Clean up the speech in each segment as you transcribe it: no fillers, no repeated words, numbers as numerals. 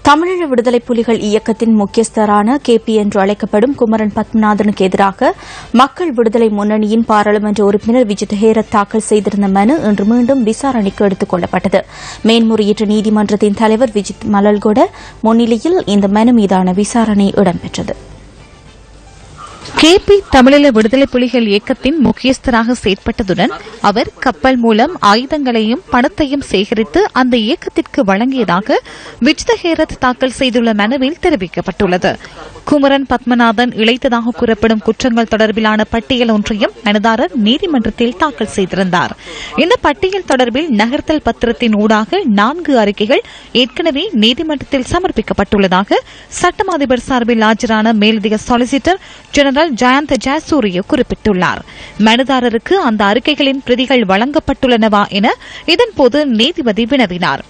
தமிழீழ விடுதலை புலிகள் இயக்கத்தின் முக்கியஸ்தரான KP என்று அழைக்கப்படும் குமரன் பத்மநாதனுக்கு எதிராக மக்கள் விடுதலை முன்னணியின் பாராளுமன்ற உறுப்பினர் விஜித் ஹேரத் தாக்கல் செய்திருந்த மனு இன்று மீண்டும் விசாரணைக்கு எடுத்துக் கொள்ளப்பட்டது. மேன்முறையீட்டு நீதிமன்றத்தின் தலைவர் விஜித் மலல்கொட முன்னிலையில் இந்த மனு மீதான விசாரணை இடம்பெற்றது. KP தமிழீழ விடுதலை புலிகள் இயக்கத்தின் முக்கியஸ்தராக செயற்பட்டதுடன் அவர் கப்பல் மூலம் ஆயுதங்களையும் பணத்தையும் சேகரித்து அந்த இயக்கத்திற்கு வழங்கியதாக விஜித் ஹேரத் தாக்கல் செய்துள்ள மனுவில் தெரிவிக்கப்பட்டுள்ளது. குமரன் பத்மநாதன் இழைத்ததாக கூறப்படும் குற்றங்கள் தொடர்பிலான பட்டியல் ஒன்றையும் மனுதாரர் நீதிமன்றத்தில் தாக்கல் செய்திருந்தார். இந்த பட்டியல் தொடர்பில் நகர்த்தல் பத்திரத்தின் ஊடாக 4 அறிக்கைகள் ஏற்கனவே நீதிமன்றத்தில் சமர்ப்பிக்கப்பட்டுள்ளதாக சட்டம் அதிபர் சார்பில் ஆஜரான மேலதிக சொலிசிட்டர் ஜெனரல் ஜயந்த் ஜெயசூரிய குறிப்பிட்டுள்ளார். மனுதாரருக்கு அந்த அறிக்கைகளின் பிரதிகள் வழங்கப்பட்டுள்ளனவா என இதன்போது நீதிபதி வினவினார்.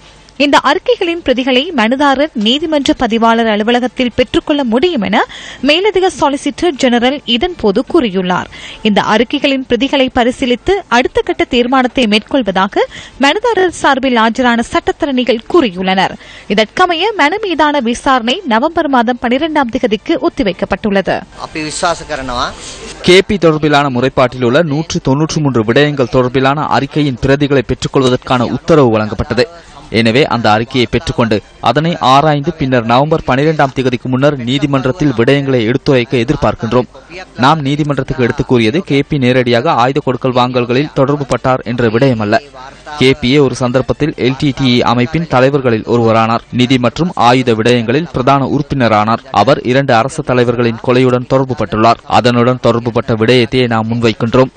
இந்த அறிக்கைகளின் பிரதிகளை மனுதாரர் நீதிமன்ற பதிவாளர் அலுவலகத்தில் பெற்றுக்கொள்ள முடியும் என மேலதிக சொலிசிட்டர் ஜெனரல் இதன்போது கூறியுள்ளார். இந்த அறிக்கைகளின் பிரதிகளை பரிசீலித்து அடுத்த கட்ட தீர்மானத்தை மேற்கொள்வதாக மனுதாரர் சார்பில் ஆஜரான சட்டத்தரணிகள் கூறியுள்ளனர். இதற்கமைய மனு மீதான விசாரணை நவம்பர் மாதம் 12ஆம் தேதிக்கு ஒத்திவைக்கப்பட்டுள்ளது. KP தொடர்பிலான முறைப்பாட்டில் உள்ள 193 விடயங்கள் தொடர்பிலான அறிக்கையின் பிரதிகளை பெற்றுக்கொள்வதற்கான உத்தரவு வழங்கப்பட்டது. எனவே அந்த அறிக்கையை பெற்றுக்கொண்டு அதனை ஆராய்ந்து பின்னர் நவம்பர் 12ஆம் தேதிக்கு முன்னர் நீதிமன்றத்தில் விடயங்களை எடுத்துரைக்க எதிர்பார்க்கின்றோம். நாம் நீதிமன்றத்துக்கு எடுத்துக் கூறியது KP நேரடியாக ஆயுத கொடுக்கல் வாங்கல்களில் தொடர்பு பட்டார் என்ற விடயமல்ல. KPA ஒரு சந்தர்ப்பத்தில் LTTE அமைப்பின் தலைவர்களில் ஒருவரானார். நிதி மற்றும் ஆயுத விடயங்களில் பிரதான உறுப்பினரானார். அவர் 2 அரசு தலைவர்களின் கொலையுடன் தொடர்பு பட்டுள்ளார். அதனுடன் தொடர்புபட்ட விடயத்தை நாம் முன்வைக்கின்றோம்.